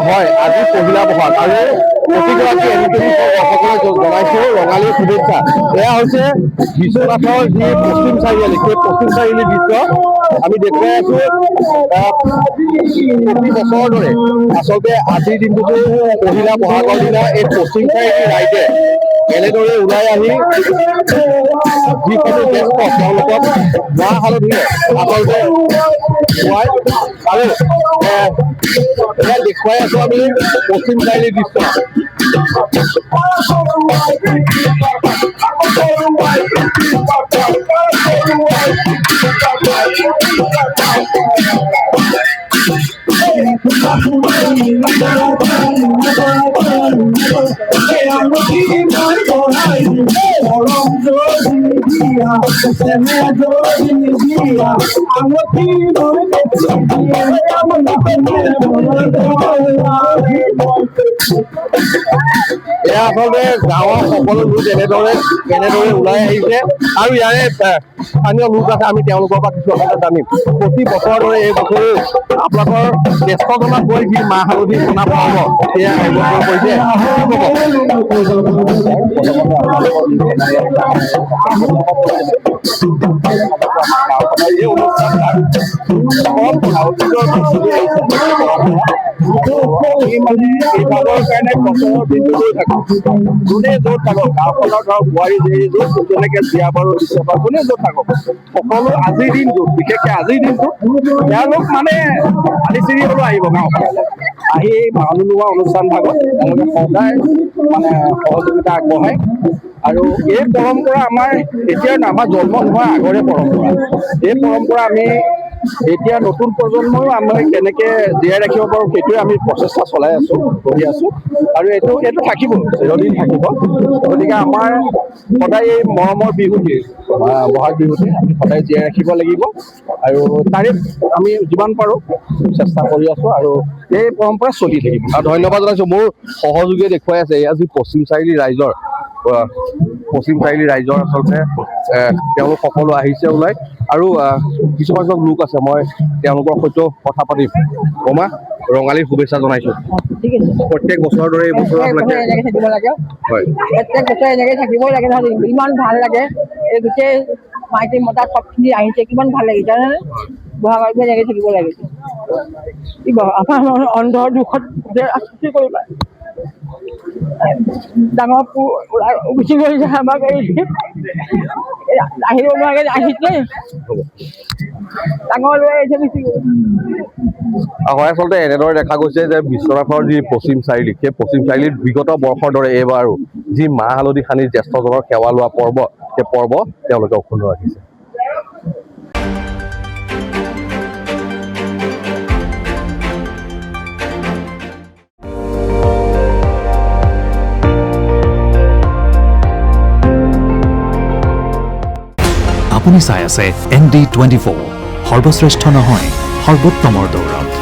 হয় আজি পহিলা বহাগ আৰু প্ৰতিগৰাকী সকলে জনাইছো ৰঙালীৰ শুভেচ্ছা। এয়া হৈছে বিশ্বনাথৰ যি পশ্চিম চাৰিআলি, সেই পশ্চিম চাৰিআলি দৃশ্য আমি দেখুৱাই আছো। প্ৰতি বছৰৰ দৰে আচলতে আজিৰ দিনটোতো পহিলা বহাগৰ দিনা এই পশ্চিম চাৰিআলি ৰাইজে এনেদৰে ওলাই আহি যিসকল জ্যেষ্ঠ তেওঁলোকক মাহ হালধিৰে আচলতে খুৱাই আৰু এয়া দেখুৱাই আছো আমি পশ্চিম চাৰিআলিৰ দৃশ্য। এয়া আচলতে গাঁৱৰ সকলো লোক এনেদৰে ওলাই আহিছে আৰু ইয়াৰে স্থানীয় লোক আছে, আমি তেওঁলোকৰ পৰা কিছু কথা জানিম। প্ৰতি বছৰৰ দৰে এই বছৰো আপোনালোকৰ জ্যেষ্ঠজনক গৈ যি মাহ হালধি বনাব হ'ব সেয়া এইবছৰ কৰিছে। যোনে য'ত থাকক গাঁওখনৰ ধৰক বোৱাৰী জীয়ৰী য'ত যেনেকে বিয়া বাৰু দিছে বা যোনে য'ত থাকক সকলো আজিৰ দিনটোত বিশেষকে আজিৰ দিনটোত তেওঁলোক মানে আলি চিৰি হ'লেও আহিব গাঁওখনলৈ আহি মানুহ লোৱা অনুষ্ঠান ভাগত তেওঁলোকে সদায় মানে সহযোগিতা আগবঢ়ায়। আৰু এই পৰম্পৰা আমাৰ এতিয়া আমাৰ জন্ম নোহোৱা আগৰে পৰম্পৰা। এই পৰম্পৰা আমি এতিয়া নতুন প্ৰজন্মও আমি কেনেকে জীয়াই ৰাখিব পাৰোঁ সেইটোৱে আমি প্ৰচেষ্টা চলাই আছো, কৰি আছো আৰু এইটো থাকিব, চিৰদিন থাকিব। গতিকে আমাৰ সদায় এই মৰমৰ বিহুটি বহাগ বিহুটি আমি সদায় জীয়াই ৰাখিব লাগিব আৰু তাৰে আমি যিমান পাৰোঁ চেষ্টা কৰি আছো আৰু এই পৰম্পৰা চলি থাকিব। আৰু ধন্যবাদ জনাইছো মোৰ সহযোগীয়ে দেখুৱাই আছে এয়া যি পশ্চিম চাৰিআলি ৰাইজৰ আচলতে তেওঁলোক সকলো আহিছে ওলাই আৰু কিছুমান লোক আছে, মই তেওঁলোকৰ সৈতেও কথা পাতিম। বমা ৰঙালীৰ শুভেচ্ছা জনাইছো। প্ৰত্যেক বছৰৰ দৰে এই বছৰ আপোনালোকে থাকিব লাগে, হয় প্ৰত্যেক বছৰ এনেকৈ থাকিবই লাগে। ইমান ভাল লাগে এই গোটেই মাইকী মতা সবখিনি আহিছে, কিমান ভাল লাগিছে জানেনে? বহাগ এনেকৈ থাকিব লাগিছে। আমাৰ অন্ধৰ দুখত সৃষ্টি কৰিবা ডাঙৰ গুচি গৈছে আমাক আহিব নোৱাৰে, আহিছে ডাঙৰ লৈ আহিছে গুচি গৈ। হয় আচলতে এনেদৰে দেখা গৈছে যে বিশ্বনাথৰ যি পশ্চিম চাৰিআলি, সেই পশ্চিম চাৰিআলিত বিগত বৰ্ষৰ দৰে এইবাৰো যি মাহ হালধি সানি জ্যেষ্ঠজনৰ সেৱা লোৱা পৰ্ব, সেই পৰ্ব তেওঁলোকে অক্ষুণ্ণ ৰাখিছে। আপুনি চাই আছে ND24, সৰ্বশ্ৰেষ্ঠ নহয় সৰ্বোত্তমৰ দৌৰত।